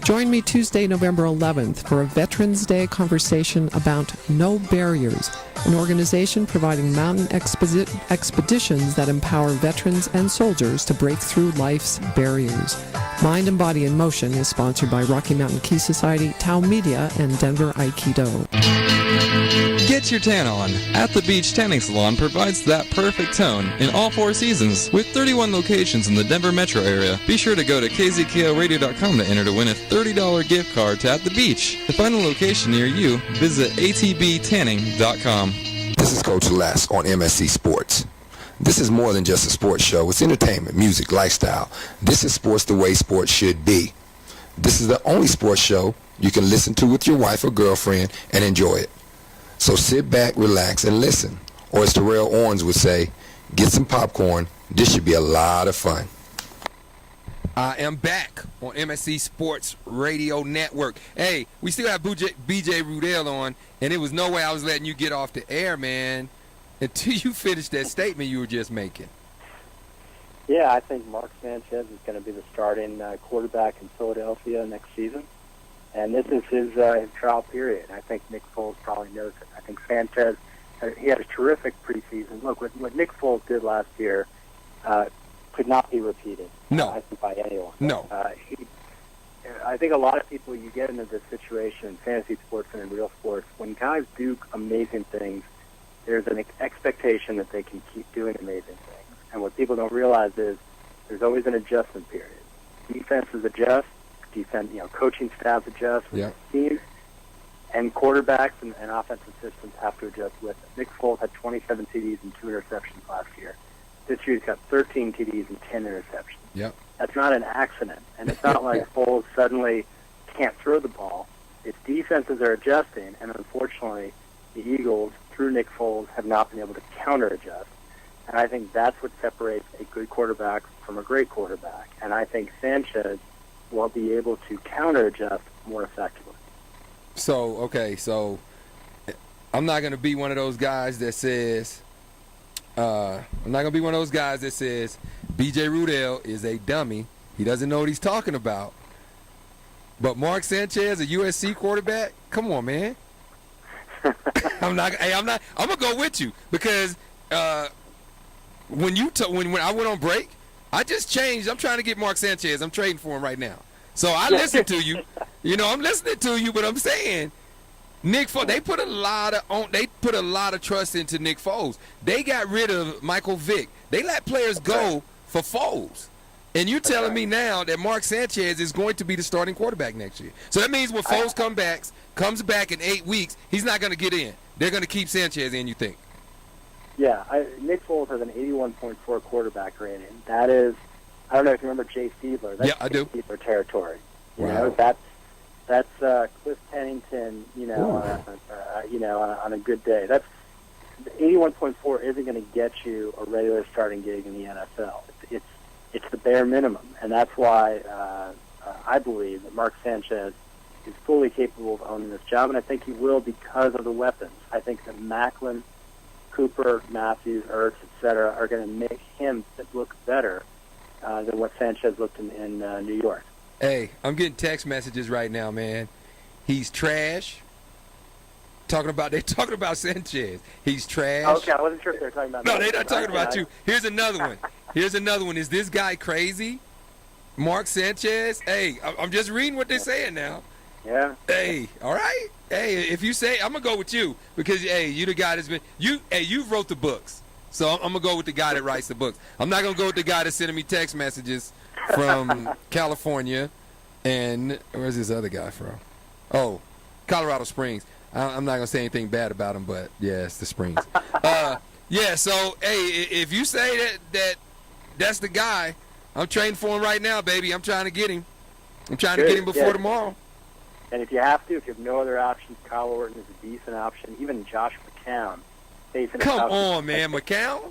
Join me Tuesday, November 11th for a Veterans Day conversation about No Barriers, an organization providing mountain expeditions that empower veterans and soldiers to break through life's barriers. Mind and Body in Motion is sponsored by Rocky Mountain Key Society, Tau Media, and Denver Aikido. Get your tan on. At the Beach Tanning Salon provides that perfect tone in all 4 seasons. With 31 locations in the Denver metro area, be sure to go to KZKORadio.com to enter to win a $30 gift card to At the Beach. To find a location near you, visit atbtanning.com. This is Coach Les on MSC Sports. This is more than just a sports show. It's entertainment, music, lifestyle. This is sports the way sports should be. This is the only sports show you can listen to with your wife or girlfriend and enjoy it. So sit back, relax, and listen. Or as Terrell Owens would say, get some popcorn. This should be a lot of fun. I am back on MSC Sports Radio Network. Hey, we still have BJ Rudell on, and it was no way I was letting you get off the air, man, until you finished that statement you were just making. Yeah, I think Mark Sanchez is going to be the starting quarterback in Philadelphia next season. And this is his trial period. I think Nick Foles probably knows it. I think Sanchez, he had a terrific preseason. Look, what Nick Foles did last year could not be repeated. No. I think by anyone. No. I think a lot of people, you get into this situation in fantasy sports and in real sports, when guys do amazing things, there's an expectation that they can keep doing amazing things. And what people don't realize is there's always an adjustment period. Defenses adjust. Coaching staffs adjust with teams, and quarterbacks and offensive systems have to adjust with it. Nick Foles had 27 TDs and 2 interceptions last year. This year he's got 13 TDs and 10 interceptions. Yep. That's not an accident, and it's not like Foles suddenly can't throw the ball. It's defenses are adjusting, and unfortunately the Eagles, through Nick Foles, have not been able to counter-adjust. And I think that's what separates a good quarterback from a great quarterback. And I think Sanchez will be able to counter-adjust more effectively. So I'm not going to be one of those guys that says, BJ Rudell is a dummy. He doesn't know what he's talking about. But Mark Sanchez, a USC quarterback, come on, man. I'm going to go with you because when I went on break, I just changed. I'm trying to get Mark Sanchez. I'm trading for him right now. So I listen to you. I'm listening to you, but I'm saying Nick Foles, they put a lot of trust into Nick Foles. They got rid of Michael Vick. They let players go for Foles. And you're telling me now that Mark Sanchez is going to be the starting quarterback next year. So that means when Foles comes back in 8 weeks, he's not going to get in. They're going to keep Sanchez in, you think? Yeah, Nick Foles has an 81.4 quarterback rating. That is, I don't know if you remember Jay Fiedler. That's I do. Fiedler territory. You Wow. know, that's Cliff Pennington. On a good day. That's 81.4 isn't going to get you a regular starting gig in the NFL. It's the bare minimum, and that's why I believe that Mark Sanchez is fully capable of owning this job, and I think he will because of the weapons. I think that Macklin, Cooper, Matthews, Ertz, etc., are going to make him look better than what Sanchez looked in New York. Hey, I'm getting text messages right now, man. He's trash. They're talking about Sanchez. He's trash. Okay, I wasn't sure if they were talking about. No, they're not talking about you. Here's another one. Is this guy crazy? Mark Sanchez? Hey, I'm just reading what they're saying now. Yeah. Hey, all right. Hey, if you say, I'm gonna go with you because you the guy that's been you wrote the books, so I'm gonna go with the guy that writes the books. I'm not gonna go with the guy that's sending me text messages from California, and where's this other guy from? Oh, Colorado Springs. I'm not gonna say anything bad about him, but yeah, it's the Springs. Yeah. So hey, if you say that's the guy, I'm trading for him right now, baby. I'm trying to get him. I'm trying to get him before tomorrow. And if you have no other options, Kyle Orton is a decent option. Even Josh McCown. Come on, man, McCown.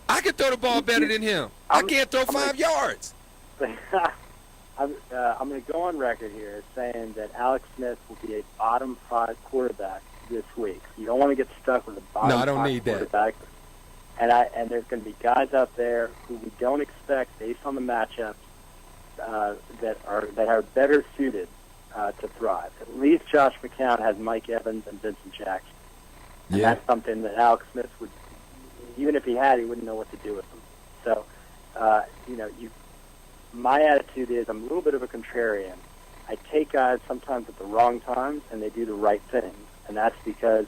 I can throw the ball better than him. I can't throw 5 yards. I'm going to go on record here as saying that Alex Smith will be a bottom 5 quarterback this week. You don't want to get stuck with a bottom 5 quarterback. And there's going to be guys out there who we don't expect based on the matchups that are better suited to thrive. At least Josh McCown has Mike Evans and Vincent Jackson. And that's something that Alex Smith would, even if he wouldn't know what to do with them. So, my attitude is I'm a little bit of a contrarian. I take guys sometimes at the wrong times, and they do the right things. And that's because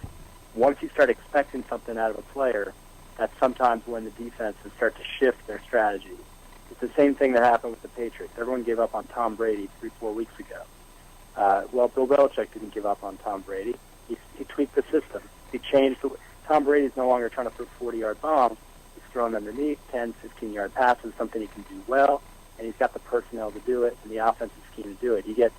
once you start expecting something out of a player, that's sometimes when the defenses start to shift their strategy. It's the same thing that happened with the Patriots. Everyone gave up on Tom Brady 3-4 weeks ago. Well, Bill Belichick didn't give up on Tom Brady. He tweaked the system. He changed Tom Brady's no longer trying to throw 40-yard bombs. He's throwing underneath 10, 15-yard passes, something he can do well, and he's got the personnel to do it and the offensive scheme to do it. You get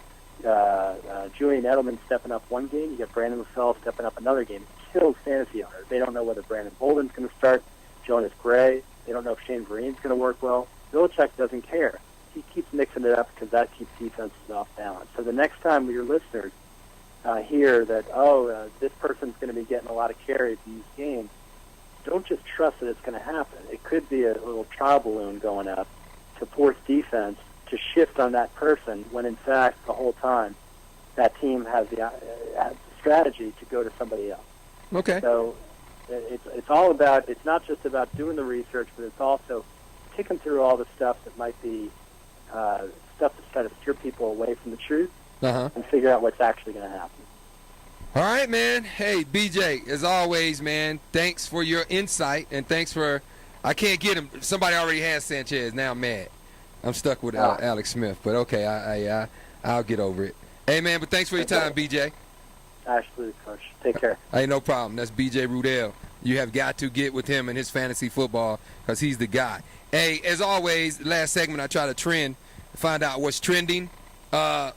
Julian Edelman stepping up one game. You get Brandon LaFell stepping up another game. It kills fantasy owners. They don't know whether Brandon Bolden's going to start, Jonas Gray. They don't know if Shane Vereen's going to work well. Belichick doesn't care. He keeps mixing it up because that keeps defenses off balance. So the next time your listeners hear that, this person's going to be getting a lot of carries in these games, don't just trust that it's going to happen. It could be a little trial balloon going up to force defense to shift on that person when, in fact, the whole time that team has the strategy to go to somebody else. Okay. So it's all about, it's not just about doing the research, but it's also ticking through all the stuff that might be stuff that's trying to steer people away from the truth and figure out what's actually going to happen. All right, man. Hey, BJ, as always, man, thanks for your insight, and thanks for – I can't get him. Somebody already has Sanchez. Now I'm mad. I'm stuck with Alex Smith, but okay, I'll get over it. Hey, man, but thanks for your time, BJ. Absolutely, Coach. Take care. Hey, no problem. That's BJ Rudell. You have got to get with him and his fantasy football because he's the guy. Hey, as always, last segment I try to find out what's trending. I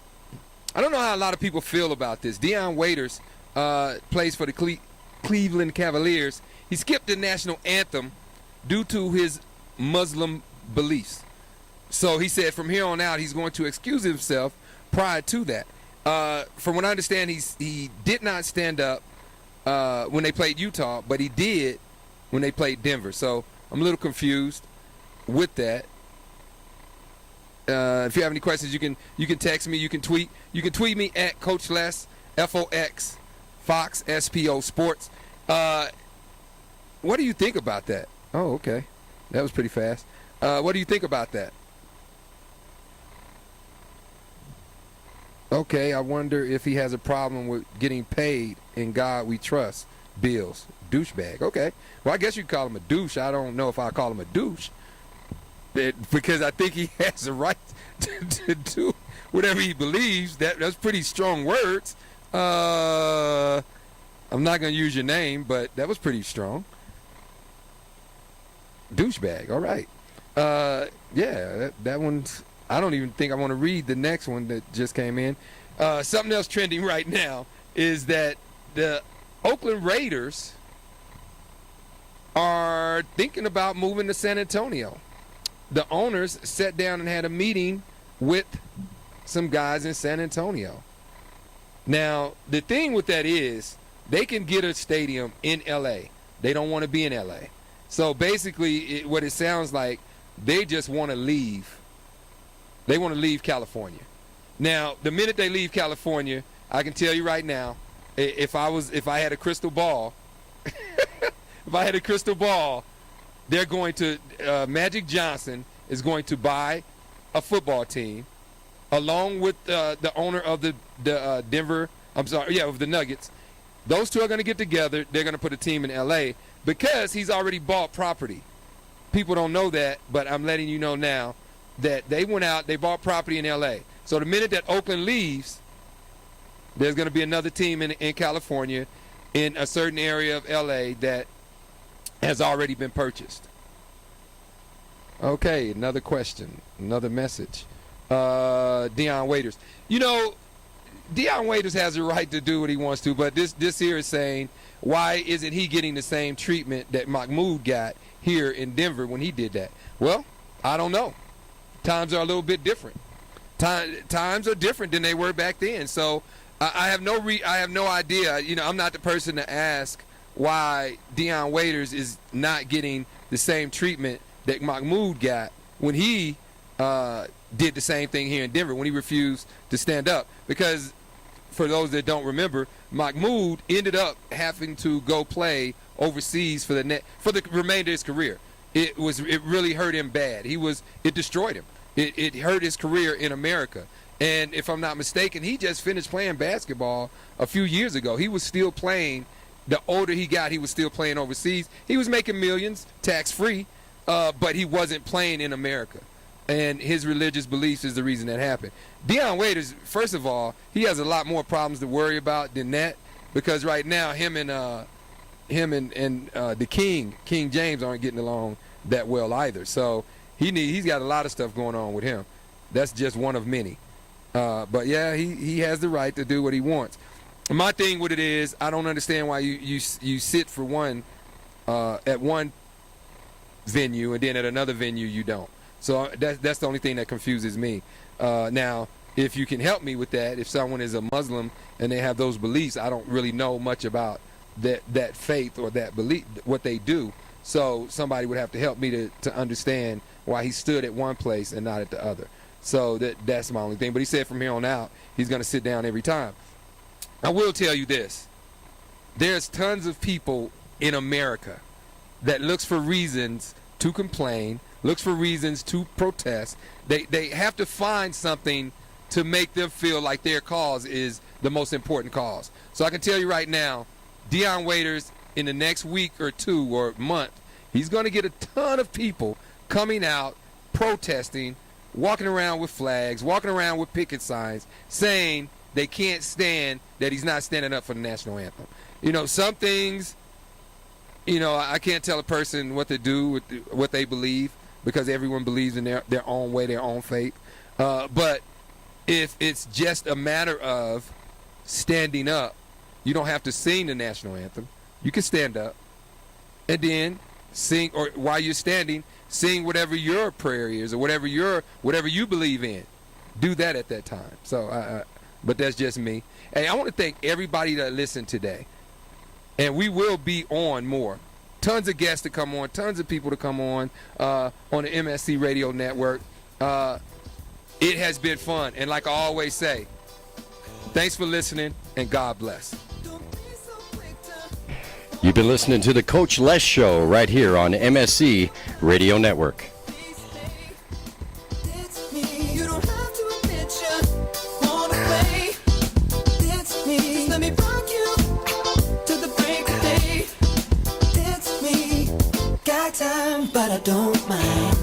don't know how a lot of people feel about this. Deion Waiters plays for the Cleveland Cavaliers. He skipped the national anthem due to his Muslim beliefs. So he said from here on out he's going to excuse himself prior to that. From what I understand, he did not stand up when they played Utah, but he did when they played Denver. So I'm a little confused with that. If you have any questions, you can text me, you can tweet me at Coach Les, FOX, Fox, SPO Sports. What do you think about that? Oh, okay, that was pretty fast. What do you think about that? Okay, I wonder if he has a problem with getting paid. In God we trust. Bills, douchebag. Okay, well I guess you could call him a douche. I don't know if I call him a douche. because I think he has the right to do whatever he believes. That's pretty strong words. I'm not going to use your name, but that was pretty strong. Douchebag. All right. Yeah, that one's. I don't even think I want to read the next one that just came in. Something else trending right now is that the Oakland Raiders are thinking about moving to San Antonio. The owners sat down and had a meeting with some guys in San Antonio. Now, the thing with that is they can get a stadium in L.A. They don't want to be in L.A. So basically, what it sounds like, they just want to leave. They want to leave California. Now, the minute they leave California, I can tell you right now, if I had a crystal ball, they're going to Magic Johnson is going to buy a football team, along with the owner of the of the Nuggets. Those two are going to get together. They're going to put a team in L.A. because he's already bought property. People don't know that, but I'm letting you know now that they went out, they bought property in L.A. So the minute that Oakland leaves, there's going to be another team in California in a certain area of L.A. that has already been purchased. Okay, another question, another message. Deion Waiters. You know, Deion Waiters has a right to do what he wants to, but this here is saying, why isn't he getting the same treatment that Mahmoud got here in Denver when he did that? Well, I don't know. Times are a little bit different. Times are different than they were back then. So I have no idea. You know, I'm not the person to ask why Deion Waiters is not getting the same treatment that Mahmoud got when he did the same thing here in Denver, when he refused to stand up. Because for those that don't remember, Mahmoud ended up having to go play overseas for the remainder of his career. It really hurt him bad. It destroyed him. It hurt his career in America. And if I'm not mistaken, he just finished playing basketball a few years ago. He was still playing. The older he got, he was still playing overseas. He was making millions, tax-free, but he wasn't playing in America. And his religious beliefs is the reason that happened. Deion Waiters, first of all, he has a lot more problems to worry about than that, because right now him and the King James aren't getting along that well either. So he's got a lot of stuff going on with him. That's just one of many. But yeah, he has the right to do what he wants. My thing with it is, I don't understand why you sit for one at one venue and then at another venue you don't. So that's the only thing that confuses me. Now, if you can help me with that, if someone is a Muslim and they have those beliefs, I don't really know much about that faith or that belief, what they do. So somebody would have to help me to understand why he stood at one place and not at the other. So that's my only thing. But he said from here on out, he's going to sit down every time. I will tell you this. There's tons of people in America that looks for reasons to complain, looks for reasons to protest. They have to find something to make them feel like their cause is the most important cause. So I can tell you right now, Deion Waiters, in the next week or two or month, he's going to get a ton of people coming out, protesting, walking around with flags, walking around with picket signs, saying they can't stand that he's not standing up for the national anthem. You know, some things, you know, I can't tell a person what to do with what they believe, because everyone believes in their own way, their own faith. But if it's just a matter of standing up, you don't have to sing the national anthem. You can stand up and then sing, or while you're standing, sing whatever your prayer is or whatever you believe in. Do that at that time. So, but that's just me. Hey, I want to thank everybody that listened today. And we will be on more. Tons of guests to come on, tons of people to come on the MSC Radio Network. It has been fun. And like I always say, thanks for listening, and God bless. You've been listening to the Coach Les Show right here on MSC Radio Network. But I don't mind.